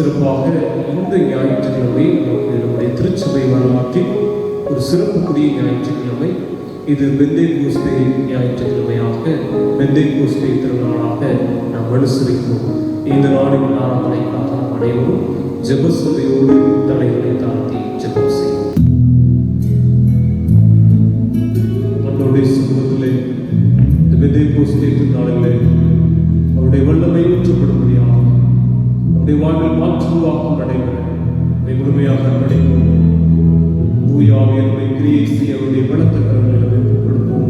சிறப்பாக இந்த ஞாயிற்றுக்கிழமை நமக்கு நம்முடைய திருச்சபை வரலாற்றில் ஒரு சிறப்புக்குரிய ஞாயிற்றுக்கிழமை. இது பெந்தேகோஸ்தே ஞாயிற்றுக்கிழமையாக, பெந்தேகோஸ்தே திருநாளாக நாம் அனுசரிக்கிறோம். இந்த நாளின் ஆராதனைக்காக நாம் அனைவரும் ஜெபசபையோடு தலைகளை தாழ்த்தி ஜெபம் செய்வோம். நம்முடைய சமூகத்திலே இந்த பெந்தேகோஸ்தே திருநாளிலே அவருடைய வல்லமை ஊற்றப்படும்படியாக நம்முடைய வாழ்வில் மாற்றுவாக்கம் நடைபெற முழுமையாக அர்ப்பணிப்போம். தூயாவியன்மை கிரியை செய்ய அவருடைய பலத்த கரங்களை வைத்துக் கொடுப்போம்.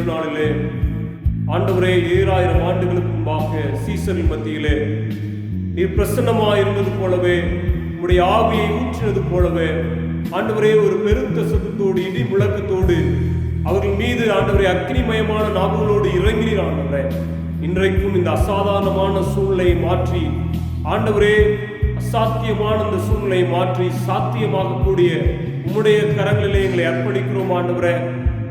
திருநாளிலே ஆண்டவரே 7000 ஆண்டுகளுக்கு முன்பாக சீசரின் மத்தியிலே நீர் பிரசன்னமாயிருந்தது போலவே உம்முடைய ஆவியை ஊற்றினது போலவே ஆண்டவரே ஒரு பெருத்த சத்தத்தோடு இடி முழக்கத்தோடு அவர்கள் மீது ஆண்டவரே அக்னிமயமான நாவுகளோடு இறங்கினீர் ஆண்டவரே. இன்றைக்கும் இந்த அசாதாரணமான சூழ்நிலையை மாற்றி ஆண்டவரே அசாத்தியமான இந்த சூழ்நிலையை மாற்றி சாத்தியமாகக்கூடிய உம்முடைய கரங்களிலே எங்களை அர்ப்பணிக்கிறோம் ஆண்டவரே.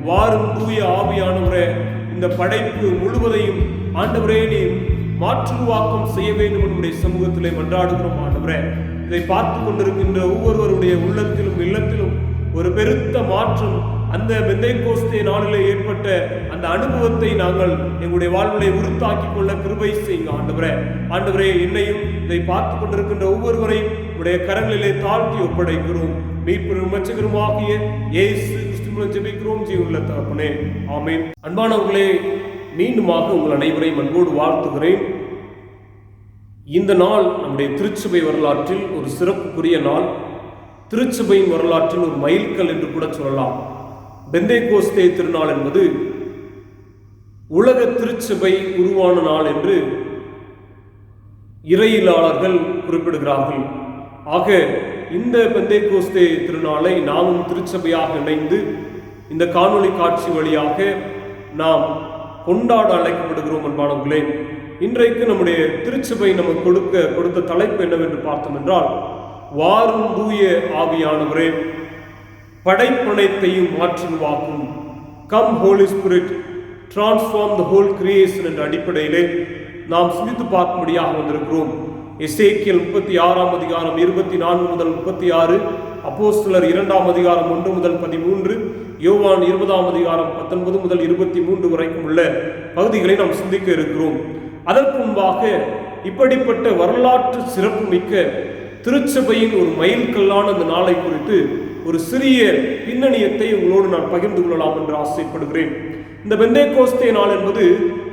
வாரும் தூய ஆவியானவரே, இந்த படைப்பு முழுவதையும் ஆண்டவரே நீர் மாற்றுவாக்கம் செய்ய வேண்டும் என்னுடைய சமூகத்திலே மன்றாடுகிறோம் ஆண்டவரே. இதை பார்த்து கொண்டிருக்கின்ற ஒவ்வொருவருடைய உள்ளத்திலும் இல்லத்திலும் ஒரு பெருத்த மாற்றம் அந்த பெந்தேகோஸ்தே நாளிலே ஏற்பட்ட அந்த அனுபவத்தை நாங்கள் எங்களுடைய வாழ்விலை உறுத்தாக்கி கொள்ள கிருபை செய்யுங்க ஆண்டவரே. ஆண்டவரே, என்னையும் இதை பார்த்து கொண்டிருக்கின்ற ஒவ்வொருவரையும் உடைய கரங்களிலே தாழ்த்தி ஒப்படைக்கிறோம். மீட்பெரும் இரட்சகருமாகிய இயேசு கிறிஸ்துவின் ஜெபிக்கிறோம் ஜீவனுள்ள தகப்பனே, ஆமென். அன்பானவர்களே, மீண்டுமாக உங்கள் அனைவரையும் அன்போடு வாழ்த்துகிறேன். இந்த நாள் நம்முடைய திருச்சபை வரலாற்றில் ஒரு சிறப்புக்குரிய நாள். திருச்சபையின் வரலாற்றில் ஒரு மைல்கல் என்று கூட சொல்லலாம். பெந்தேகோஸ்தே திருநாள் என்பது உலக திருச்சபை உருவான நாள் என்று இறையியலாளர்கள் குறிப்பிடுகிறார்கள். ஆக இந்த பெந்தேகோஸ்தே திருநாளை நாமும் திருச்சபையாக இணைந்து இந்த காணொளி காட்சி வழியாக நாம் கொண்டாட அழைக்கப்படுகிறோம். அன்பானவர்களே, இன்றைக்கு நம்முடைய திருச்சபை நமக்கு கொடுத்த தலைப்பு என்னவென்று பார்த்தோம் என்றால், வாரும் தூய ஆவியானவரே, படைப்பனைத்தையும் மாற்றுவாக்கும், come holy spirit transform the whole creation என்ற அடிப்படையிலே நாம் சிந்தித்து பார்க்கும்படியாக வந்திருக்கிறோம். எசேக்கியல் 36ஆம் அதிகாரம் 24 முதல் 36, அப்போஸ்தலர் 2ஆம் அதிகாரம் 1 முதல் 13, யோவான் 20ஆம் அதிகாரம் 19 முதல் 23 வரைக்கும் உள்ள பகுதிகளை நாம் சிந்திக்க இருக்கிறோம். அதற்கு முன்பாக இப்படிப்பட்ட வரலாற்று சிறப்பு மிக்க திருச்சபையின் ஒரு மைல்கல்லான அந்த நாளை குறித்து ஒரு சிறிய பின்னணியத்தை உங்களோடு நான் பகிர்ந்து கொள்ளலாம் என்று ஆசைப்படுகிறேன். இந்த பெந்தேகோஸ்தே நாள் என்பது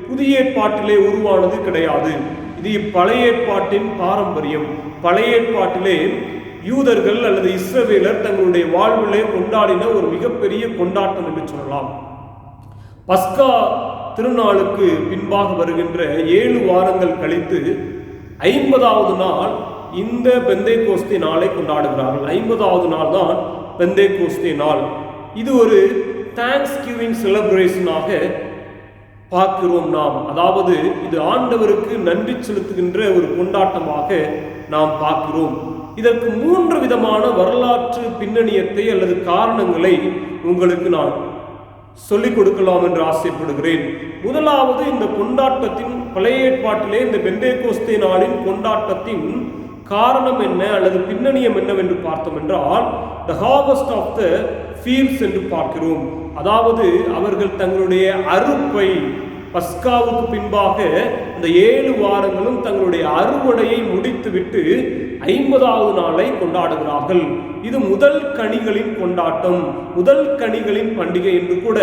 புதிய ஏற்பாட்டிலே உருவானது கிடையாது. இது பழைய ஏற்பாட்டின் பாரம்பரியம். பழைய ஏற்பாட்டிலே யூதர்கள் அல்லது இஸ்ரவேலர் தங்களுடைய வாழ்விலே கொண்டாடின ஒரு மிகப்பெரிய கொண்டாட்டம் என்று சொல்லலாம். பஸ்கா திருநாளுக்கு பின்பாக வருகின்ற 7 வாரங்கள் கழித்து 50வது நாள் இந்த பெந்தேகோஸ்தே நாளை கொண்டாடுகிறார்கள். 50வது நாள் தான் பெந்தேகோஸ்தே நாள். இது ஒரு தேங்க்ஸ் கிவிங் செலிப்ரேஷனாக பார்க்கிறோம் நாம். அதாவது இது ஆண்டவருக்கு நன்றி செலுத்துகின்ற ஒரு கொண்டாட்டமாக நாம் பார்க்கிறோம். இதற்கு 3 விதமான வரலாற்று பின்னணியத்தை அல்லது காரணங்களை உங்களுக்கு நான் சொல்லிக் கொடுக்கலாம் என்று ஆசைப்படுகிறேன். முதலாவது, இந்த கொண்டாட்டத்தின் பழைய ஏற்பாட்டிலே இந்த பெந்தேகோஸ்தே நாளின் கொண்டாட்டத்தின் காரணம் என்ன அல்லது பின்னணியம் என்னவென்று பார்த்தோம் என்றால், the harvest of the fields என்று பார்க்கிறோம். அதாவது அவர்கள் தங்களுடைய அறுப்பை, பஸ்காவுக்கு பின்பாக இந்த 7 வாரங்களும் தங்களுடைய அறுவடையை முடித்துவிட்டு 50வது நாளை கொண்டாடுகிறார்கள். இது முதல் கனிகளின் கொண்டாட்டம், முதல் கனிகளின் பண்டிகை என்று கூட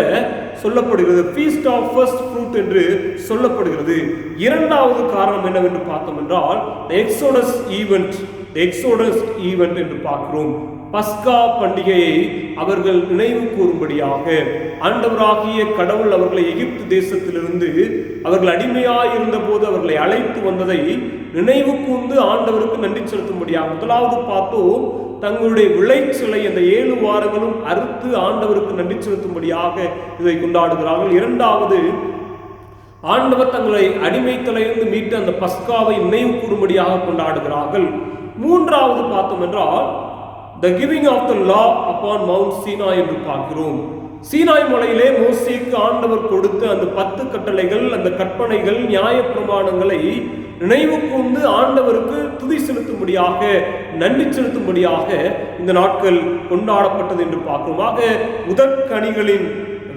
சொல்லப்படுகிறது. ஃபீஸ்ட் ஆஃப் ஃபர்ஸ்ட் ஃப்ரூட் என்று சொல்லப்படுகிறது. இரண்டாவது காரணம் என்னவென்று பார்த்தோம் என்றால், எக்ஸோடஸ் ஈவென்ட் என்று பார்க்கிறோம். பஸ்கா பண்டிகையை அவர்கள் நினைவு கூறும்படியாக ஆண்டவராகிய கடவுள் அவர்களை எகிப்து தேசத்திலிருந்து அவர்கள் அடிமையாயிருந்த போது அவர்களை அழைத்து வந்ததை நினைவு கூர்ந்து ஆண்டவருக்கு நன்றி செலுத்தும்படியாக முதலாவது பார்த்தோம், தங்களுடைய விளைச்சலை அந்த 7 வாரங்களும் அறுத்து ஆண்டவருக்கு நன்றி செலுத்தும்படியாக இதை கொண்டாடுகிறார்கள். இரண்டாவது, ஆண்டவர் தங்களை அடிமைத்தலையிலிருந்து மீட்டு அந்த பஸ்காவை நினைவு கூறும்படியாக கொண்டாடுகிறார்கள். மூன்றாவது பார்த்தோம் என்றால், the giving of the law upon Mount Sinai என்று பார்க்கிறோம். சீனாய் மலையிலே மோசேக்கு ஆண்டவர் கொடுத்த அந்த 10 கட்டளைகள், அந்த கற்பனைகள், நியாய பிரமாணங்களை நினைவு கூர்ந்து ஆண்டவருக்கு துதி செலுத்தும்படியாக, நன்றி செலுத்தும்படியாக இந்த நாட்கள் கொண்டாடப்பட்டது என்று பார்க்கிறோம். ஆக முதற்கனிகளின்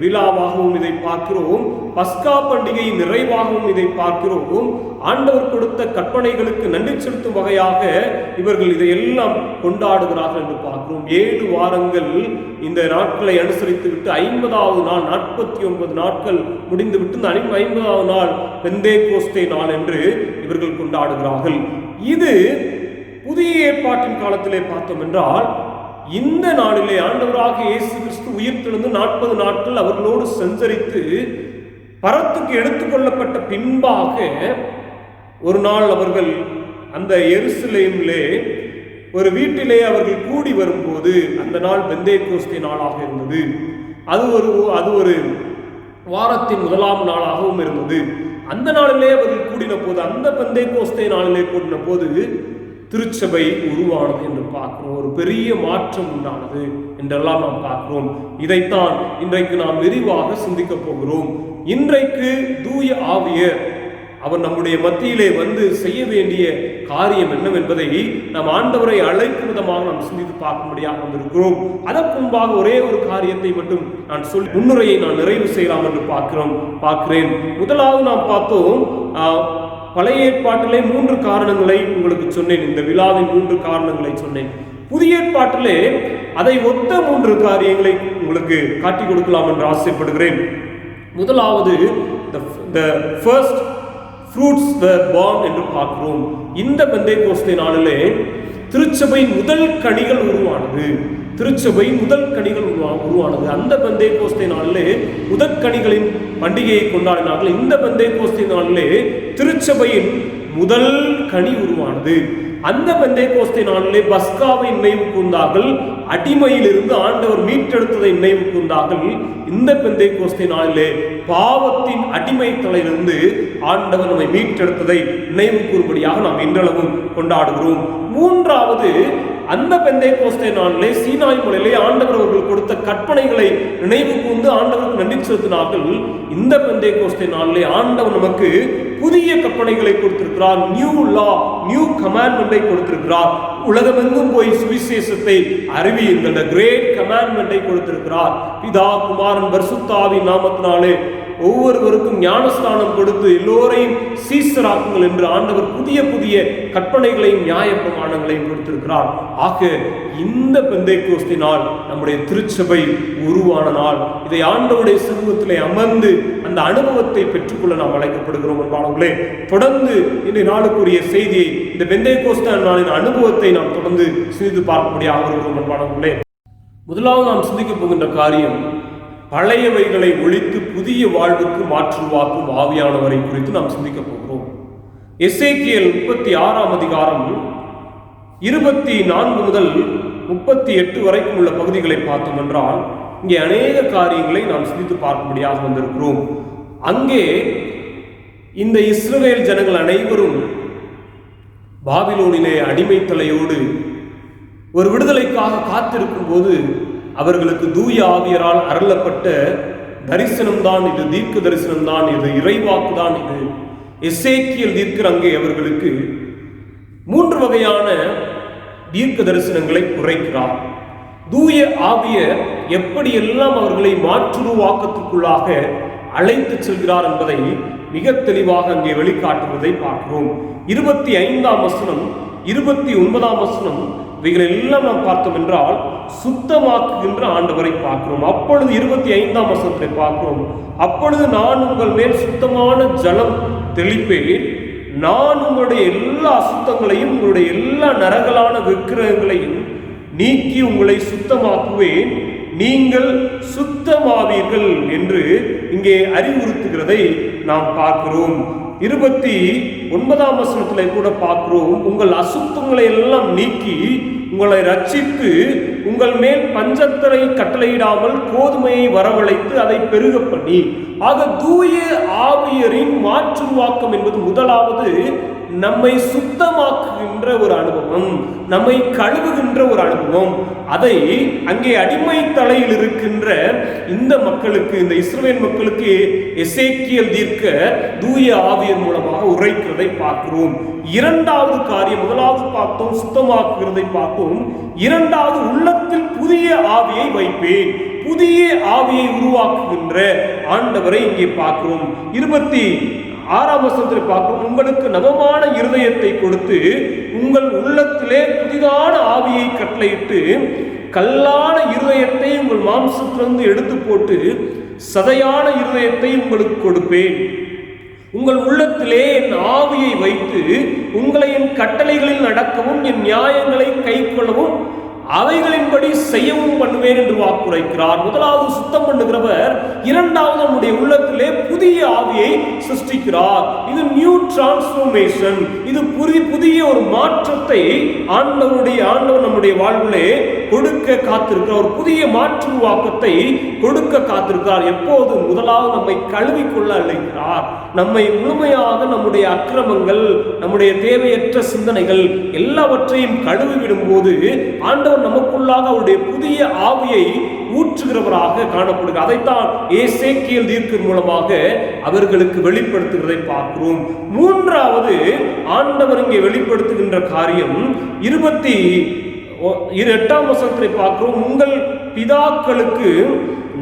விழாவாகவும் இதை பார்க்கிறோம், பஸ்கா பண்டிகையின் நிறைவாகவும் இதை பார்க்கிறோம். ஆண்டவர் கொடுத்த கற்பனைகளுக்கு நன்றி செலுத்தும் வகையாக இவர்கள் இதையெல்லாம் கொண்டாடுகிறார்கள் என்று பார்க்கிறோம். 7 வாரங்கள் இந்த நாட்களை அனுசரித்து விட்டு 50வது நாள், 49 நாட்கள் முடிந்துவிட்டு இந்த 50வது நாள் பெந்தேகோஸ்தே நாள் என்று இவர்கள் கொண்டாடுகிறார்கள். இது புதிய ஏற்பாட்டின் காலத்திலே பார்த்தோம் என்றால், இந்த நாளிலே ஆண்டவராக இயேசு கிறிஸ்து உயிர்த்தெழுந்து 40 நாட்கள் அவர்களோடு சஞ்சரித்து பரத்துக்கு எடுத்துக்கொள்ளப்பட்ட பின்பாக ஒரு நாள் அவர்கள் அந்த எருசலேமிலே ஒரு வீட்டிலே அவர்கள் கூடி வரும்போது அந்த நாள் பெந்தேகோஸ்தே நாளாக இருந்தது. அது ஒரு வாரத்தின் முதலாம் நாளாகவும் இருந்தது. அந்த நாளிலே அவர்கள் கூடின போது, அந்த பெந்தேகோஸ்தே நாளிலே கூடின போது திருச்சபை உருவானது என்று பார்க்கிறோம். ஒரு பெரிய மாற்றம் உண்டானது என்றெல்லாம் நாம் பார்க்கிறோம். இதைத்தான் இன்றைக்கு நாம் விரிவாக சிந்திக்க போகிறோம். இன்றைக்கு தூய ஆவியர் அவர் நம்முடைய மத்தியிலே வந்து செய்ய வேண்டிய காரியம் என்னவென்பதை நாம் ஆண்டவரை அழைக்கும் விதமாக நாம் சிந்தித்து பார்க்கும்படியாக வந்திருக்கிறோம். அதற்கு முன்பாக ஒரே ஒரு காரியத்தை மட்டும் நான் சொல்லி முன்னுரையை நான் நிறைவு செய்யலாம் என்று பார்க்கிறேன். முதலாவது நாம் பார்த்தோம், பழைய ஏற்பாட்டிலே 3 காரணங்களை உங்களுக்கு சொன்னேன். இந்த விழாவின் 3 காரணங்களை சொன்னேன். புதிய ஏற்பாட்டிலே அதை ஒத்த 3 காரியங்களை உங்களுக்கு காட்டிக் கொடுக்கலாம் என்று ஆசைப்படுகிறேன். முதலாவது, the first fruits were born என்று பார்க்கிறோம். இந்த பெந்தேகோஸ்தே நாளிலே திருச்சபையின் முதல் கனிகள் உருவானது. அந்த பெந்தேகோஸ்தே நாளிலே முதற் கனிகளின் பண்டிகையை கொண்டாடினார்கள். இந்த பெந்தேகோஸ்தே நாளிலே திருச்சபையின் முதல் கனி உருவானது. அந்த பெந்தேகோஸ்தே நாளிலே பஸ்காவை நினைவு கூர்ந்தார்கள். அடிமையிலிருந்து ஆண்டவர் மீட்டெடுத்ததை நினைவு கூர்ந்தார்கள். இந்த பெந்தேகோஸ்தே நாளிலே பாவத்தின் அடிமை தலையிலிருந்து ஆண்டவர் நம்மை மீட்டெடுத்ததை நினைவு கூறும்படியாக நாம் இன்றளவும் கொண்டாடுகிறோம். மூன்றாவது, அந்த பெந்தேகோஸ்தே நாளிலே சீனாய் மலையிலே ஆண்டவர் அவர்கள் கொடுத்த கற்பனைகளை நினைவு கூர்ந்து ஆண்டவருக்கு நன்றி செலுத்தினார்கள். இந்த பெந்தேகோஸ்தே நாளிலே ஆண்டவர் நமக்கு புதிய கற்பனைகளை கொடுத்திருக்கிறார். நியூ லா, நியூ கமாண்ட்மெண்டை கொடுத்திருக்கிறார். உலகமெங்கும் போய் சுவிசேஷத்தை அறிவியுங்கள், கிரேட் கமாண்ட்மெண்டை கொடுத்திருக்கிறார். பிதா, குமாரன், பரிசுத்த ஆவியின் நாமத்தினாலே ஒவ்வொருவருக்கும் ஞானஸ்தானம் கொடுத்து எல்லோரையும் சீசராக்குங்கள் என்று ஆண்டவர் புதிய புதிய கற்பனைகளையும் நியாய பிரமாணங்களையும் கொடுத்திருக்கிறார். ஆக இந்த பெந்தேகோஸ்தே நாள் நம்முடைய திருச்சபை உருவான நாள். இதை ஆண்டவருடைய சமூகத்திலே அமர்ந்து அந்த அனுபவத்தை பெற்றுக்கொள்ள நாம் அழைக்கப்படுகிறோம் என்பாளர்களே. தொடர்ந்து இந்த நாளுக்குரிய செய்தியை, இந்த பெந்தேகோஸ்தே நாளின் அனுபவத்தை நாம் தொடர்ந்து சிந்தித்து பார்க்கக்கூடிய ஆகிறோம் என்பாளர்களே. முதலாவது நாம் சிந்திக்க போகின்ற காரியம், பழையவைகளை ஒழித்து புதிய வாழ்வுக்கு மாற்றுவாக்கும் ஆவியானவரை குறித்து நாம் சிந்திக்க போகிறோம். எசேக்கியேல் 36ஆம் அதிகாரம் 24 முதல் 38 வரைக்கும் உள்ள பகுதிகளை பார்த்தோம் என்றால் இங்கே அநேக காரியங்களை நாம் சிந்தித்து பார்க்கும்படியாக வந்திருக்கிறோம். அங்கே இந்த இஸ்ரவேல் ஜனங்கள் அனைவரும் பாபிலோனிலே அடிமை தலையோடு ஒரு விடுதலைக்காக காத்திருக்கும் போது அவர்களுக்கு தூய ஆவியரால் அருளப்பட்ட தரிசனம்தான் இது, தீர்க்க தரிசனம்தான் இது, இறைவாக்குதான் இது. எசேக்கியேல் தீர்க்கர் அங்கே அவர்களுக்கு 3 வகையான தீர்க்க தரிசனங்களை உரைக்கிறார். தூய ஆவியர் எப்படியெல்லாம் அவர்களை மாற்றுருவாக்கத்திற்குள்ளாக அழைத்து செல்கிறார் என்பதை மிக தெளிவாக அங்கே வெளிக்காட்டுவதை பார்க்கிறோம். 25ஆம் வசனம், 29ஆம் வசனம், இவைகளை எல்லாம் நாம் பார்த்தோம் என்றால் சுத்தமாக்குகின்ற ஆண்டவரை பார்க்கிறோம். அப்பொழுது 25ஆம் வசனத்தை பார்க்கிறோம். அப்பொழுது நான் உங்கள் மேல் சுத்தமான ஜலம் தெளிப்பேன், நான் உங்களுடைய எல்லா அசுத்தங்களையும் உங்களுடைய எல்லா நரகலான விக்கிரகங்களையும் நீக்கி உங்களை சுத்தமாக்குவேன், நீங்கள் சுத்தமாவீர்கள் என்று இங்கே அறிவுறுத்துகிறதை நாம் பார்க்கிறோம். 29ஆம் வசனத்திலே கூட பார்க்கிறோம், உங்கள் அசுத்தங்களை எல்லாம் நீக்கி உங்களை ரட்சித்து உங்கள் மேல் பஞ்சத்தரை கட்டளையிடாமல் கோதுமையை வரவழைத்து அதை பெருக பண்ணி. ஆக தூய ஆவியரின் மாற்றுவாக்கம் என்பது முதலாவது நம்மை சுத்தமாக்குகின்ற ஒரு அனுபவம், நம்மை கழுவுகின்ற ஒரு அனுபவம். அதை அங்கே அடிமை தலையில் இருக்கின்ற இந்த மக்களுக்கு, இந்த இஸ்ரவேல் மக்களுக்கு எசேக்கியேல் தீர்க்கர் தூய ஆவியர் மூலமாக உரைக்கிறதை பார்க்கிறோம். இரண்டாவது காரியம், முதலாவது பார்த்தோம் சுத்தமாக்குகிறதை பார்த்தோம். இரண்டாவது, உள்ளத்தில் புதிய ஆவியை வைப்பேன், புதிய ஆவியை உருவாக்குகின்ற ஆண்டவரை இங்கே பார்க்கிறோம். 26ஆம் வசனத்தில் பார்க்கிறோம், உங்களுக்கு நவமான இருதயத்தை கொடுத்து உங்கள் உள்ளத்திலே புதிதான ஆவியை கட்டளையிட்டு கல்லான இருதயத்தை உங்கள் மாம்சத்திலிருந்து எடுத்து போட்டு சதையான இருதயத்தை உங்களுக்கு கொடுப்பேன். உங்கள் உள்ளத்திலே என் ஆவியை வைத்து உங்களை என் கட்டளைகளில் நடக்கவும் என் நியாயங்களை கைக்கொள்ளவும் அவைகளின்படி செய்யவும் பண்ணுவேன் என்று வாக்குரைக்கிறார். முதலாவது சுத்தம் பண்ணுகிறவர், இரண்டாவது நம்முடைய உள்ளத்திலே புதிய ஆவியை சிருஷ்டிக்கிறார். இது நியூ டிரான்ஸ்ஃபர்மேஷன், இது புதிய ஒரு மாற்றத்தை ஆண்டவர் நம்முடைய வாழ்விலே கொடுக்க காத்திருக்கிறார். ஒரு புதிய மாற்று வாக்கத்தை கொடுக்க காத்திருக்கிறார். எப்போது? முதலாவது நம்மை கழுவிக்கொள்ள அழைக்கிறார். நம்மை முழுமையாக நம்முடைய அக்கிரமங்கள், நம்முடைய தேவையற்ற சிந்தனைகள் எல்லாவற்றையும் கழுவி விடும்போது ஆண்டவர் நமக்குள்ளாக அவருடைய புதிய ஆவியை ஊற்றுகிறவராக காணப்படுகிறார். அதைத்தான் எசேக்கியேல் தீர்க்கன் மூலமாக அவர்களுக்கு வெளிப்படுத்துகிறதை பார்க்கிறோம். மூன்றாவது ஆண்டவர் இங்கே வெளிப்படுத்துகின்ற காரியம் 28ஆம் வசனத்தை பார்க்கிறோம். உங்கள் பிதாக்களுக்கு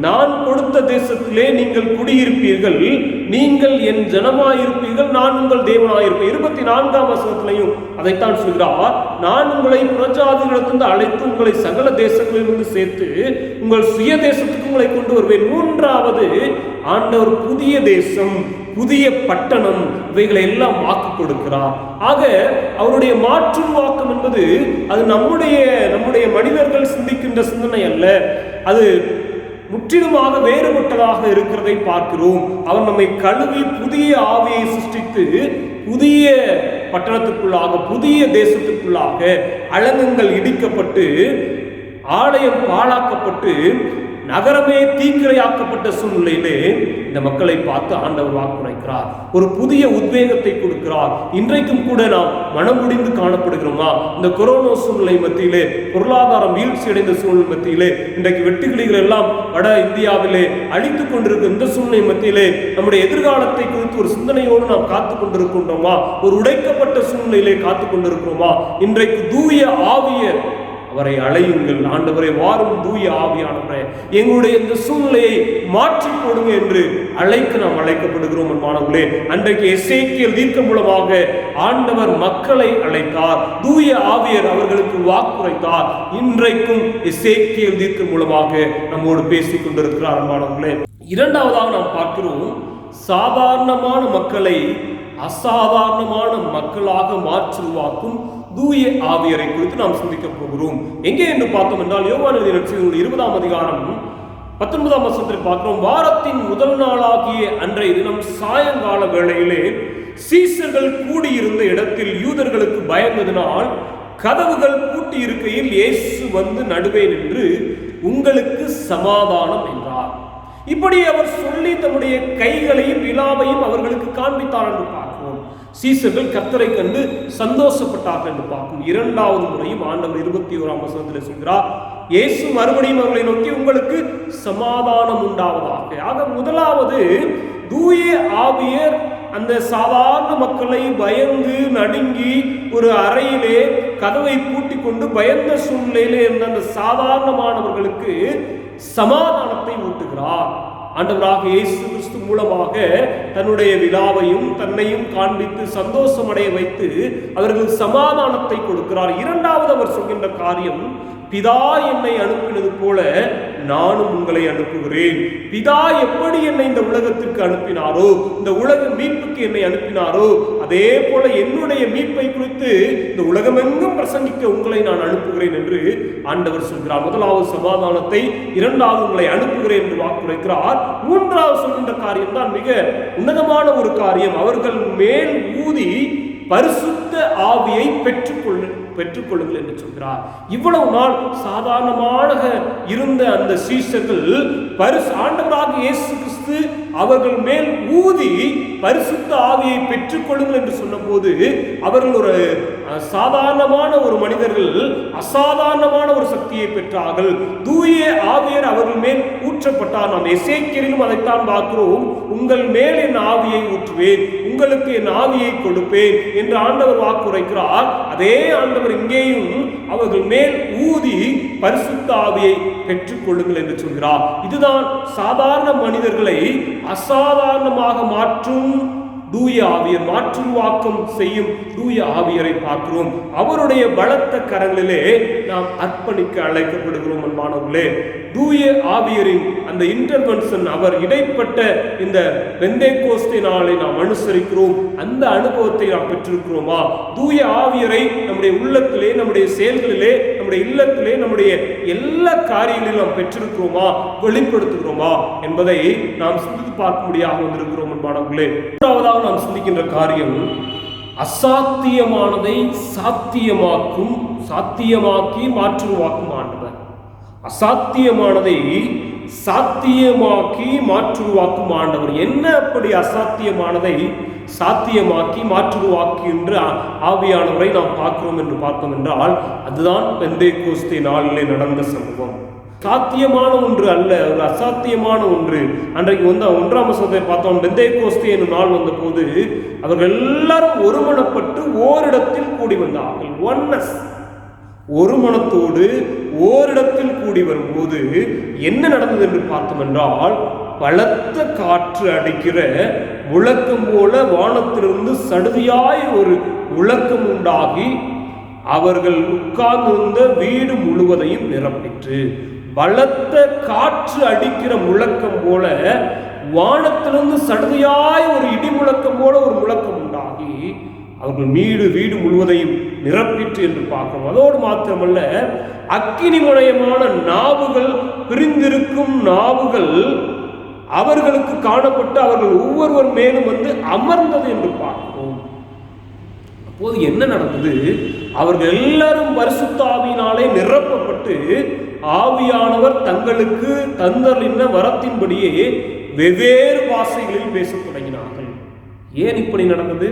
நான் கொடுத்த தேசத்திலே நீங்கள் குடியிருப்பீர்கள், நீங்கள் என் ஜனமாயிருப்பீர்கள், நான் உங்கள் தேவனாயிருப்பேன். 24ஆம் வசனத்திலையும் அதைத்தான் சொல்கிறார். நான் உங்களை புறஜாதிகளிடத்திலிருந்து அழைத்து உங்களை சகல தேசங்களிலிருந்து சேர்த்து உங்கள் சுய தேசத்துக்கு உங்களை கொண்டு வருவேன். மூன்றாவது ஆண்டவர் புதிய தேசம், புதிய பட்டணம், இவைகளை எல்லாம் வாக்கு கொடுக்கிறார். ஆக அவருடைய மாற்றும் வாக்கம் என்பது அது நம்முடைய மனிதர்கள் சிந்திக்கின்ற சிந்தனை அல்ல, அது முற்றிலுமாக வேறுபட்டதாக இருக்கிறதை பார்க்கிறோம். அவர் நம்மை கழுவி புதிய ஆவியை சிருஷ்டித்து புதிய பட்டணத்துக்குள்ளாக, புதிய தேசத்துக்குள்ளாக, அலங்கங்கள் இடிக்கப்பட்டு ஆலயம் பாழாக்கப்பட்டு நகரமே தீக்கிரையாக்கப்பட்ட சூழ்நிலையிலே இந்த மக்களை பார்த்து ஆண்டவர் வாக்குரைக்கிறார். ஒரு புதிய உத்வேகத்தை கொடுக்கிறார். இன்றைக்கும் கூட நாம் மனம் முடிந்து காணப்படுகிறோமா? இந்த கொரோனா சூழ்நிலை மத்தியிலே, பொருளாதாரம் வீழ்ச்சி அடைந்த சூழ்நிலை மத்தியிலே, இன்றைக்கு வெட்டுக்கிளிகள் எல்லாம் வட இந்தியாவிலே அழித்துக் கொண்டிருக்கிற இந்த சூழ்நிலை மத்தியிலே நம்முடைய எதிர்காலத்தை குறித்து ஒரு சிந்தனையோடு நாம் காத்துக் கொண்டிருக்கின்றோமா? ஒரு உடைக்கப்பட்ட சூழ்நிலையிலே காத்துக் கொண்டிருக்கிறோமா? இன்றைக்கு தூய ஆவியர் அவரை அழையுங்கள். ஆண்டவரை வாரும் தூய ஆவியானவரே, எங்களுடைய இந்த சூழ்நிலையை மாற்றி கொடுங்க என்று நாம் அழைக்கப்படுகிறோம். மாணவர்களே, அன்றைக்கு எசேக்கியேல் தீர்க்கன் மூலமாக ஆண்டவர் மக்களை அழைத்தார். தூய ஆவியர் அவர்களுக்கு வாக்குரைத்தார். இன்றைக்கும் எசேக்கியேல் தீர்க்கன் மூலமாக நம்மோடு பேசிக் கொண்டிருக்கிறார். மாணவர்களே, இரண்டாவதாக நாம் பார்க்கிறோம், சாதாரணமான மக்களை அசாதாரணமான மக்களாக மாற்றுவாக்கும் தூய ஆவியரை குறித்து நாம் சிந்திக்க போகிறோம். எங்கே என்று பார்த்தோம் என்றால் யோவான் எழுதிய நற்செய்தி 20ஆம் அதிகாரம் 19ஆம் வசனத்தில் பார்க்கிறோம். வாரத்தின் முதல் நாளாகிய அன்றைய தினம் சாயங்கால வேளையிலே சீசர்கள் கூடியிருந்த இடத்தில் யூதர்களுக்கு பயந்ததினால் கதவுகள் பூட்டி இருக்கையில் இயேசு வந்து நடுவே நின்று உங்களுக்கு சமாதானம் என்றார். இப்படி அவர் சொல்லி தம்முடைய கைகளையும் விலாவையும் அவர்களுக்கு காண்பித்தார் என்று பார்க்கிறோம். சீசர்கள் கர்த்தரை கண்டு சந்தோஷப்பட்டார்கள் என்று பார்க்கும். இரண்டாவது முறையும் ஆண்டவர் 21ஆம் வசனத்தில் சொல்கிறார், இயேசு மறுபடியும் அவர்களை நோக்கி உங்களுக்கு சமாதானம் உண்டாவதாக. ஆக முதலாவது தூய ஆவியர் அந்த சாதாரண மக்களை பயந்து நடுங்கி ஒரு அறையிலே கதவை பூட்டி கொண்டு பயந்த சூழ்நிலையிலே இருந்த அந்த சாதாரணமானவர்களுக்கு சமாதானத்தை ஊட்டுகிறார். ஆண்டவராக இயேசு கிறிஸ்து மூலமாக தன்னுடைய விலாவையும் தன்னையும் காண்பித்து சந்தோஷமடைய வைத்து அவர்களுக்கு சமாதானத்தை கொடுக்கிறார். இரண்டாவது அவர் சொல்கின்ற காரியம், பிதா என்னை அனுப்பினது போல நானும் உங்களை அனுப்புகிறேன். பிதா எப்படி என்னை இந்த உலகத்திற்கு அனுப்பினாரோ, இந்த உலக மீட்புக்கு என்னை அனுப்பினாரோ, அதே போல என்னுடைய மீட்பை குறித்து இந்த உலகமெங்கும் பிரசங்கிக்க உங்களை நான் அனுப்புகிறேன் என்று ஆண்டவர் சொல்கிறார். முதலாவது சமாதானத்தை, இரண்டாவது உங்களை அனுப்புகிறேன் என்று வாக்குரைக்கிறார். மூன்றாவது சொல்கின்ற காரியம் தான் மிக உன்னதமான ஒரு காரியம். அவர்கள் மேல் ஊதி பரிசுத்த ஆவியை பெற்றுக்கொள்ளுங்கள் என்று சொல்கிறார். இவ்வளவு நாள் சாதாரணமாக இருந்த அந்த சீஷர்கள் ஆண்டவராக இயேசு கிறிஸ்து அவர்கள் மேல் ஊதி பரிசுத்த ஆவியை பெற்றுக்கொள்ளுங்கள் என்று சொன்னபோது அவர்கள் ஒரு சாதாரணமான ஒரு மனிதர்கள் அசாதாரணமான ஒரு சக்தியை பெற்றார்கள். தூய ஆவியர் அவர்கள் மேல் ஊற்றப்பட்டார். நாம் எசேக்கியேலிலும் அதைத்தான் பார்க்கிறோம். உங்கள் மேல் என் ஆவியை ஊற்றுவேன், உங்களுக்கு என் ஆவியை கொடுப்பேன் என்று ஆண்டவர் வாக்குரைக்கிறார். அதே ஆண்டவர் இங்கேயும் அவர்கள் மேல் ஊதி பரிசுத்த ஆவியை பெற்றுக் கொள்ளுங்கள் என்று சொல்கிறார். இதுதான் சாதாரண மனிதர்களை அசாதாரணமாக மாற்றும் தூய ஆவியர், மாற்றுவாக்கம் செய்யும் தூய ஆவியரை பார்க்கிறோம். அவருடைய பலத்த கரங்களிலே நாம் அர்ப்பணிக்க அழைக்கப்படுகிறோம். அன்பானவர்களே, தூய ஆவியரின் அந்த இன்டர்வென்ஷன், அவர் இடைப்பட்ட இந்த பெந்தேகோஸ்தே நாளை நாம் அனுசரிக்கிறோம். அந்த அனுபவத்தை நாம் பெற்றிருக்கிறோமா? தூய ஆவியரை நம்முடைய உள்ளத்திலே, நம்முடைய செயல்களிலே, நம்முடைய இல்லத்திலே, நம்முடைய எல்லா காரியங்களிலும் நாம் பெற்றிருக்கிறோமா, வெளிப்படுத்துகிறோமா என்பதை நாம் சிந்தித்து பார்க்க முடியாமல் வந்திருக்கிறோம் என்பானவர்களே. மூன்றாவதாக நாம் சிந்திக்கின்ற காரியம், அசாத்தியமானதை சாத்தியமாக்கி மாற்றுவாக்கும் ஆண்டவர். அசாத்தியமானதை சாத்தியமாக்கி மாற்றுவாக்கும் ஆண்டவர். என்ன அப்படி அசாத்தியமானதை சாத்தியமாக்கி மாற்றுவாக்குகின்ற ஆவியானவரை நாம் பார்க்கிறோம் என்று பார்த்தோம் என்றால், அதுதான் பெந்தேகோஸ்தே நாளிலே நடந்த சம்பவம். சாத்தியமான ஒன்று அல்ல, ஒரு அசாத்தியமான ஒன்று. அன்றைக்கு 1ஆம் வசனத்தை பார்த்தோம். பெந்தேகோஸ்தே என்னும் நாள் வந்த போது அவர்கள் எல்லாரும் ஒருமனப்பட்டு ஓரிடத்தில் கூடி வந்தார்கள். ஒன்னஸ், ஒரு மனத்தோடு ஓரிடத்தில் கூடி வரும்போது என்ன நடந்தது என்று பார்த்தோம் என்றால், பலத்த காற்று அடிக்கிற முழக்கம் போல வானத்திலிருந்து சடுதியாய் ஒரு முழக்கம் உண்டாகி அவர்கள் உட்கார்ந்திருந்த வீடு முழுவதையும் நிரப்பிற்று. பலத்த காற்று அடிக்கிற முழக்கம் போல வானத்திலிருந்து சடுதியாய் ஒரு இடி முழக்கம் போல ஒரு முழக்கம் உண்டாகி அவர்கள் வீடு முழுவதையும் நிரப்பிற்று என்று பார்க்கிறோம். அதோடு மாத்திரமல்ல, அக்கினிமயமான நாவுகள், பிரிந்திருக்கும் நாவுகள் அவர்களுக்கு காணப்பட்டு அவர்கள் ஒவ்வொருவர் மேலும் வந்து அமர்ந்தது என்று பார்க்கிறோம். அப்போது என்ன நடந்தது? அவர்கள் எல்லாரும் பரிசுத்த ஆவியினாலே நிரப்பப்பட்டு ஆவியானவர் தங்களுக்கு தந்தளின வரத்தின்படியே வெவ்வேறு பாஷைகளில் பேசத் தொடங்கினார்கள். ஏன் இப்படி நடந்தது?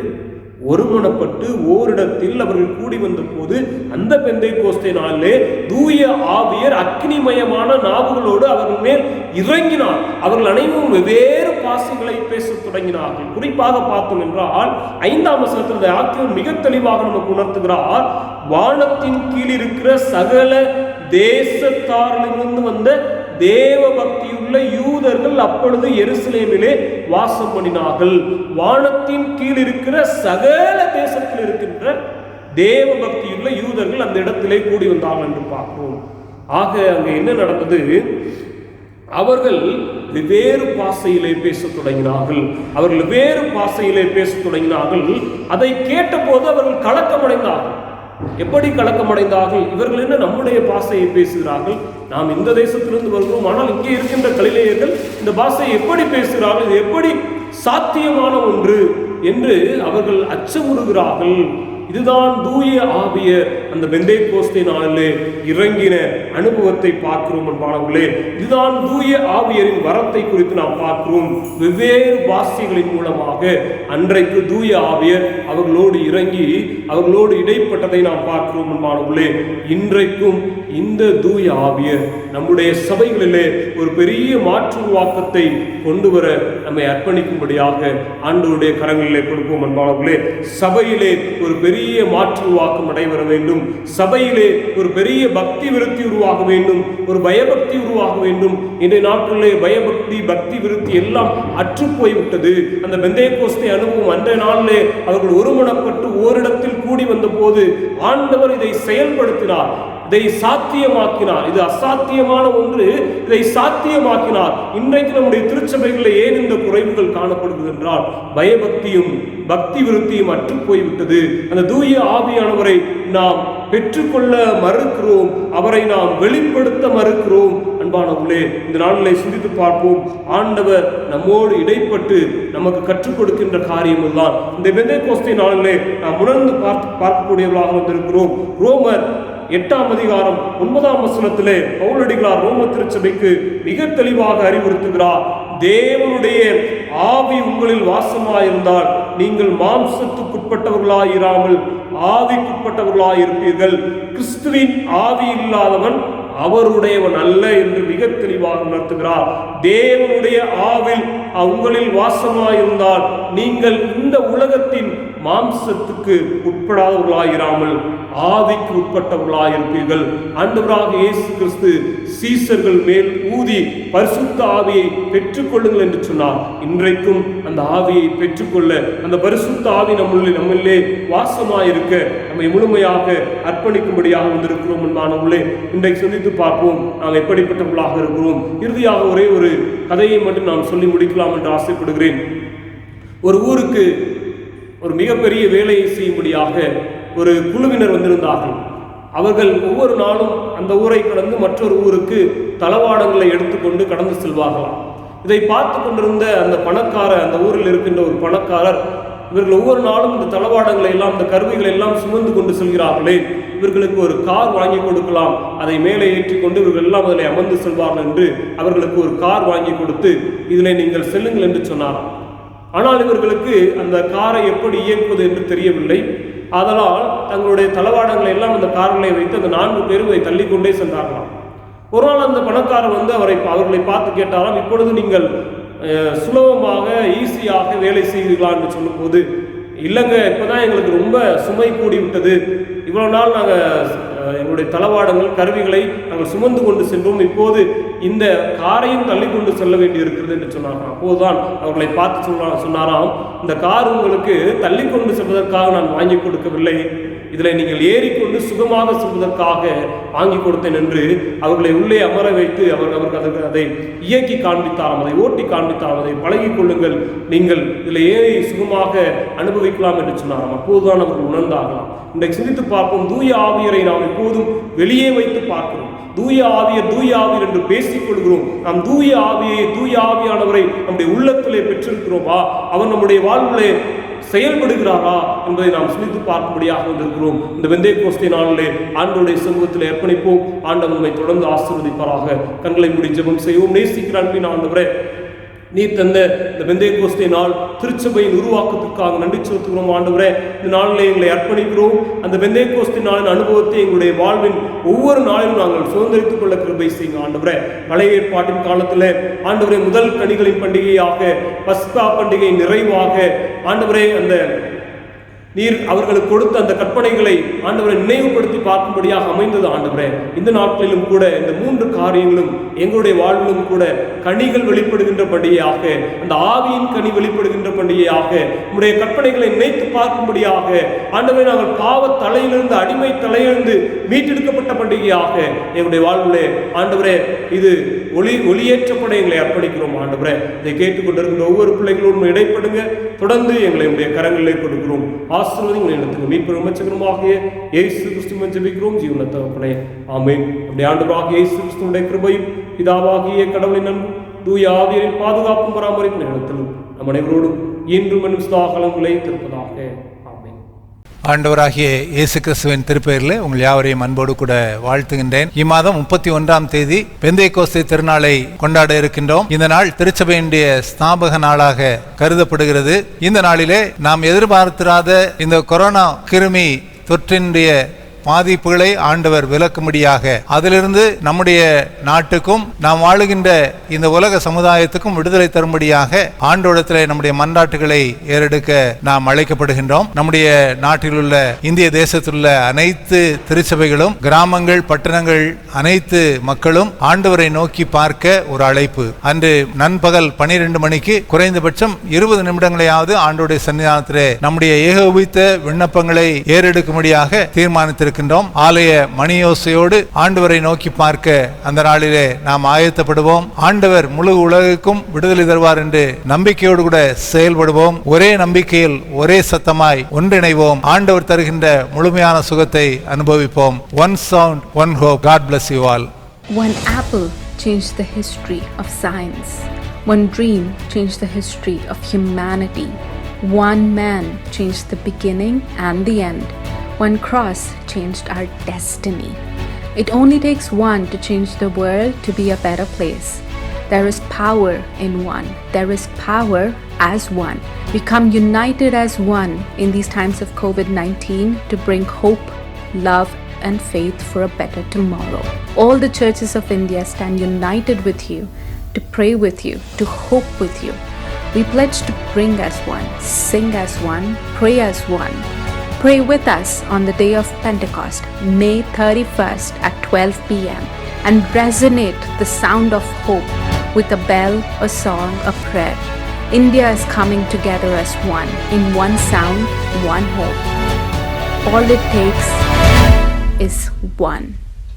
ஒருமனப்பட்டு ஓரிடத்தில் அவர்கள் கூடி வந்த போது அந்த பெந்தேகோஸ்தே நாளிலே தூய ஆவியர் அக்னிமயமான நாவுகளோடு அவர்கள் மேல் இறங்கினார். அவர்கள் அனைவரும் வெவ்வேறு பாஷைகளை பேசத் தொடங்கினார்கள். குறிப்பாக பார்த்தோம் என்றால் 5ஆம் வசனத்தில் ஆக்கியோர் மிக தெளிவாக நமக்கு உணர்த்துகிறார். வானத்தின் கீழ் இருக்கிற சகல தேசத்தாரிலிருந்து வந்த தேவ பக்தியுள்ள யூதர்கள் அப்பொழுது எருசலேமிலே வாசம் பண்ணினார்கள். வானத்தின் கீழ் இருக்கிற சகல தேசத்தில் இருக்கின்ற தேவ பக்தியுள்ள யூதர்கள் அந்த இடத்திலே கூடி வந்தார்கள் என்று பார்க்கிறோம். ஆக அங்கே என்ன நடந்தது? அவர்கள் வெவ்வேறு பாஷையிலே பேசத் தொடங்கினார்கள். அவர்கள் வேறு பாஷையிலே பேசத் தொடங்கினார்கள். அதை கேட்டபோது அவர்கள் கலக்கமடைந்தார்கள். எப்படி கலக்கமடைந்தார்கள்? இவர்கள் என்ன நம்முடைய பாஷையை பேசுகிறார்கள்? நாம் இந்த தேசத்திலிருந்து வருகிறோம், ஆனால் இங்கே இருக்கின்ற கலிலேயர்கள் இந்த பாஷையை எப்படி பேசுகிறார்கள்? இது எப்படி சாத்தியமான ஒன்று என்று அவர்கள் அச்சமுறுகிறார்கள். இதுதான் தூய ஆவியர் அந்த பெந்தேகோஸ்தே நாளிலே இறங்கின அனுபவத்தை பார்க்கிறோம் என்பானவர்களே. இதுதான் தூய ஆவியரின் வரத்தை குறித்து நாம் பார்க்கிறோம். வெவ்வேறு பாஷைகளின் மூலமாக அன்றைக்கு தூய ஆவியர் அவர்களோடு இறங்கி அவர்களோடு இடைப்பட்டதை நாம் பார்க்கிறோம் என்பானவர்களே. இன்றைக்கும் இந்த தூய ஆவியர் நம்முடைய சபைகளிலே ஒரு பெரிய மாற்று உருவாக்கத்தை கொண்டு வர நம்மை அர்ப்பணிக்கும்படியாக ஆண்டவருடைய கரங்களிலே கொடுப்போம் என்பானவர்களே. சபையிலே ஒரு பெரிய மாற்று உருவாக்கம் நடைபெற வேண்டும். சபையிலே ஒரு பெரிய பக்தி விருத்தி உருவாக வேண்டும், ஒரு பயபக்தி உருவாக வேண்டும். இன்றைய நாட்களிலே பயபக்தி, பக்தி விருத்தி எல்லாம் அற்று போய்விட்டது. அந்த பெந்தேகோஸ்தே அனுபவம் அன்றைய நாளிலே அவர்கள் ஒருமனப்பட்டு ஓரிடத்தில் கூடி வந்த போது ஆண்டவர் இதை செயல்படுத்தினார், இதை சாத்தியமாக்கினார். இது அசாத்தியமான ஒன்று, இதை சாத்தியமாக்கினார். இன்றைக்கு நம்முடைய திருச்சபைகளில் ஏன் இந்த குறைவுகள் காணப்படுகிறது என்றால், பயபக்தியும் பக்தி விருத்தியும் அற்று போய்விட்டது. அந்த தூய ஆவியானவரை நாம் பெற்றுக்கொள்ள மறுக்கிறோம், அவரை நாம் வெளிப்படுத்த மறுக்கிறோம். அன்பானவர்களே, இந்த நாளிலே சிந்தித்து பார்ப்போம். ஆண்டவர் நம்மோடு இடைப்பட்டு நமக்கு கற்றுக் கொடுக்கின்ற காரியம் எல்லாம் இந்த பெந்தேகோஸ்தே நாளிலே நாம் உணர்ந்து பார்க்கக்கூடியவர்களாக வந்திருக்கிறோம். ரோமர் 8ஆம் அதிகாரம் 9ஆம் வசனத்திலே பவுலடிகளார் ரோம திருச்சபைக்கு மிக தெளிவாக அறிவுறுத்துகிறார். தேவனுடைய ஆவி உங்களில் வாசமாயிருந்தால் நீங்கள் மாம்சத்துக்குட்பட்டவர்களாயிராமல் ஆவிக்குட்பட்டவர்களாயிருப்பீர்கள். கிறிஸ்துவின் ஆவி இல்லாதவன் அவருடையவன் அல்ல என்று மிக தெளிவாக உணர்த்துகிறார். தேவனுடைய ஆவில் உங்களில் வாசமாயிருந்தால் நீங்கள் இந்த உலகத்தின் மாம்சத்துக்கு உட்படாதவர்களாயிராமல் ஆவிக்கு உட்பட்டவர்களாயிருப்பீர்கள். ஆண்டவராக இயேசு கிறிஸ்து சீசர்கள் மேல் ஊதி பரிசுத்த ஆவியை பெற்றுக்கொள்ளுங்கள் என்று சொன்னார். இன்றைக்கும் அந்த ஆவியை பெற்றுக்கொள்ள, அந்த பரிசுத்த ஆவி நம்மளே வாசமாயிருக்க நம்மை முழுமையாக அர்ப்பணிக்கும்படியாக வந்திருக்கிறோம் என்பானவர்களே. இன்றைக்கு சிந்தித்து பார்ப்போம், நாம் எப்படிப்பட்டவர்களாக இருக்கிறோம். இறுதியாக ஒரே ஒரு கதையை மட்டும் நாம் சொல்லி முடிக்கலாம் என்று ஆசைப்படுகிறேன். ஒரு ஊருக்கு ஒரு மிகப்பெரிய வேலையை செய்யும்படியாக ஒரு குழுவினர் வந்திருந்தார்கள். அவர்கள் ஒவ்வொரு நாளும் அந்த ஊரை கடந்து மற்றொரு ஊருக்கு தளவாடங்களை எடுத்துக்கொண்டு கடந்து செல்வார்களாம். இதை பார்த்து கொண்டிருந்த அந்த அந்த ஊரில் இருக்கின்ற ஒரு பணக்காரர், இவர்கள் ஒவ்வொரு நாளும் இந்த தளவாடங்களை எல்லாம், இந்த கருவிகளை எல்லாம் சுமந்து கொண்டு செல்கிறார்களே, இவர்களுக்கு ஒரு கார் வாங்கி கொடுக்கலாம், அதை மேலே ஏற்றிக்கொண்டு இவர்கள் எல்லாம் அதில் அமர்ந்து செல்வார்கள் என்று அவர்களுக்கு ஒரு கார் வாங்கி கொடுத்து இதில் நீங்கள் செல்லுங்கள் என்று சொன்னாராம். ஆனால் இவர்களுக்கு அந்த காரை எப்படி இயக்குவது என்று தெரியவில்லை. அதனால் தங்களுடைய தளவாடங்களை எல்லாம் அந்த கார்களை வைத்து அந்த 4 பேரும் இதை தள்ளிக்கொண்டே சென்றார்களாம். ஒரு நாள் அந்த பணக்காரர் வந்து அவர்களை பார்த்து கேட்டாராம், இப்பொழுது நீங்கள் சுலபமாக ஈஸியாக வேலை செய்வீர்களா என்று சொல்லும்போது, இல்லைங்க, இப்போதான் எங்களுக்கு ரொம்ப சுமை கூடி விட்டது, இவ்வளோ நாள் நாங்கள் எங்களுடைய தளவாடங்கள் கருவிகளை நாங்கள் சுமந்து கொண்டு சென்றோம், இப்போது இந்த காரையும் தள்ளி கொண்டு செல்ல வேண்டி இருக்கிறது என்று சொன்னாராம். அப்போதுதான் அவர்களை பார்த்து சொன்னாராம், இந்த கார் உங்களுக்கு தள்ளி கொண்டு செல்வதற்காக நான் வாங்கி கொடுக்கவில்லை, இதில் நீங்கள் ஏறிக்கொண்டு சுகமாக செல்வதற்காக வாங்கி கொடுத்தேன் என்று அவர்களை உள்ளே அமர வைத்து அவர்கள் அதை இயக்கி காண்பித்தாராம், அதை ஓட்டி காண்பித்தாராம், அதை பழகி கொள்ளுங்கள், நீங்கள் இதில் ஏறி சுகமாக அனுபவிக்கலாம் என்று சொன்னாராம். அப்போதுதான் அவர்கள் உணர்ந்தாகலாம். இன்றைக்கு சிந்தித்து பார்ப்போம், தூய ஆவியரை நாம் எப்போதும் வெளியே வைத்து பார்க்கிறோம். தூய ஆவியர் என்று பேசிக் கொள்கிறோம். நாம் தூய ஆவியானவரை நம்முடைய உள்ளத்திலே பெற்றிருக்கிறோமா? அவர் நம்முடைய வாழ்விலே செயல்படுகிறாரா என்பதை நாம் சிந்தித்து பார்க்கும்படியாக வந்திருக்கிறோம். இந்த பெந்தேகோஸ்தே நாளிலே ஆண்டவருடைய சமூகத்தில் அர்ப்பணிப்போம். ஆண்டவர் நம்மை தொடர்ந்து ஆசீர்வதிப்பாராக. கண்களை மூடி ஜெபம் செய்வோம். நேசிக்கிற அன்பின் ஆண்டவரே, நீர் தந்த இந்த பெந்தேகோஸ்தே நாள் திருச்சபையின் உருவாக்கத்திற்காக நன்றி செலுத்துகிறோம். ஆண்டவரே, இந்த நாளிலே எங்களை அர்ப்பணிக்கிறோம். அந்த பெந்தேகோஸ்தே நாளின் அனுபவத்தை எங்களுடைய வாழ்வின் ஒவ்வொரு நாளிலும் நாங்கள் சுதந்திரித்துக் கொள்ள கிருபை செய்யுங்க. ஆண்டவரே, பழைய ஏற்பாட்டின் காலத்தில் ஆண்டவரே முதல் கனிகளின் பண்டிகையாக, பஸ்கா பண்டிகை நிறைவாக, ஆண்டவரே அந்த நீர் அவர்களுக்கு கொடுத்த அந்த கற்பனைகளை ஆண்டவரை நினைவுபடுத்தி பார்க்கும்படியாக அமைந்தது. ஆண்டவரே, இந்த நாட்களிலும் கூட இந்த 3 காரியங்களும் எங்களுடைய வாழ்விலும் கூட கனிகள் வெளிப்படுகின்ற பண்டிகையாக, அந்த ஆவியின் கனி வெளிப்படுகின்ற பண்டிகையாக, நம்முடைய கற்பனைகளை நினைத்து பார்க்கும்படியாக, ஆண்டவரை நாங்கள் பாவ தலையிலிருந்து, அடிமை தலையிலிருந்து மீட்டெடுக்கப்பட்ட பண்டிகையாக எங்களுடைய வாழ்விலே ஆண்டவரே இது ஒளியேற்றப்பட எங்களை அர்ப்பணிக்கிறோம். ஆண்டவரே, இதை கேட்டுக்கொண்டிருக்கிற ஒவ்வொரு பிள்ளைகளோடும் இடைப்படுங்க, தொடர்ந்து எங்களை உடைய கரங்களிலே கொடுக்கிறோம். ஆசீர்வதி உங்களை இடத்துக்கு மீட்பு அமைச்சகருமாகிய இயேசு கிறிஸ்துவின் ஜெபிக்கிறோம் ஜீவன தகப்பனே, ஆமென். நம்முடைய ஆண்டவராகிய இயேசு கிறிஸ்துவினுடைய கிருபையும் பிதாவாகிய கடவுளின் அன்பும் தூய ஆவியரின் பாதுகாப்பும் பராமரிப்பு இடத்திலும் நம் அனைவரோடும் இன்றும் என்னும் சதாகாலம் நிலைத்திருப்பதாக. ஆண்டவராகிய இயேசு கிறிஸ்துவின் திருப்பெயரில் உங்கள் யாவரையும் அன்போடு கூட வாழ்த்துகின்றேன். இம்மாதம் 31ஆம் தேதி பெந்தேகோஸ்தே திருநாளை கொண்டாட இருக்கின்றோம். இந்த நாள் திருச்சபையினுடைய ஸ்தாபக நாளாக கருதப்படுகிறது. இந்த நாளிலே நாம் எதிர்பார்த்திராத இந்த கொரோனா கிருமி தொற்றினுடைய பாதிப்புகளை ஆண்டவர் விலக்கும்படியாக, அதிலிருந்து நம்முடைய நாட்டுக்கும் நாம் வாழுகின்ற இந்த உலக சமுதாயத்துக்கும் விடுதலை தரும்படியாக ஆண்டவரிடத்தில் நம்முடைய மன்றாட்டுகளை ஏறெடுக்க நாம் அழைக்கப்படுகின்றோம். நம்முடைய நாட்டில் உள்ள இந்திய தேசத்தில் உள்ள அனைத்து திருச்சபைகளும், கிராமங்கள், பட்டணங்கள், அனைத்து மக்களும் ஆண்டவரை நோக்கி பார்க்க ஒரு அழைப்பு. அன்று நண்பகல் 12 மணிக்கு குறைந்தபட்சம் 20 நிமிடங்களையாவது ஆண்டவருடைய சன்னிதானத்திலே நம்முடைய ஏகோபித்த விண்ணப்பங்களை ஏறெடுக்கும்படியாக தீர்மானித்திருக்கிறோம். ஆலய மணியோசையோடு ஆண்டவரை நோக்கி பார்க்க அந்த நாளிலே நாம் ஆயத்தப்படுவோம். ஆண்டவர் முழு உலகுக்கும் விடுதலை தருவார் என்று நம்பிக்கையோடு கூட செயல்படுவோம். ஒரே நம்பிக்கையில் ஒரே சத்தமாய் ஒன்றிணைவோம். ஆண்டவர் தருகின்ற முழுமையான சுகத்தை அனுபவிப்போம். One sound, one hope. God bless you all. One apple changed the history of science. One dream changed the history of humanity. One man changed the beginning and the end. One cross changed our destiny. It only takes one to change the world to be a better place. There is power in one. There is power as one. We come united as one in these times of COVID-19 to bring hope, love, and faith for a better tomorrow. All the churches of India stand united with you, to pray with you, to hope with you. We pledge to bring as one, sing as one, pray as one. Pray with us on the day of Pentecost, May 31st at 12 p.m. and resonate the sound of hope with a bell, a song, a prayer. India is coming together as one, in one sound, one hope. All it takes is one.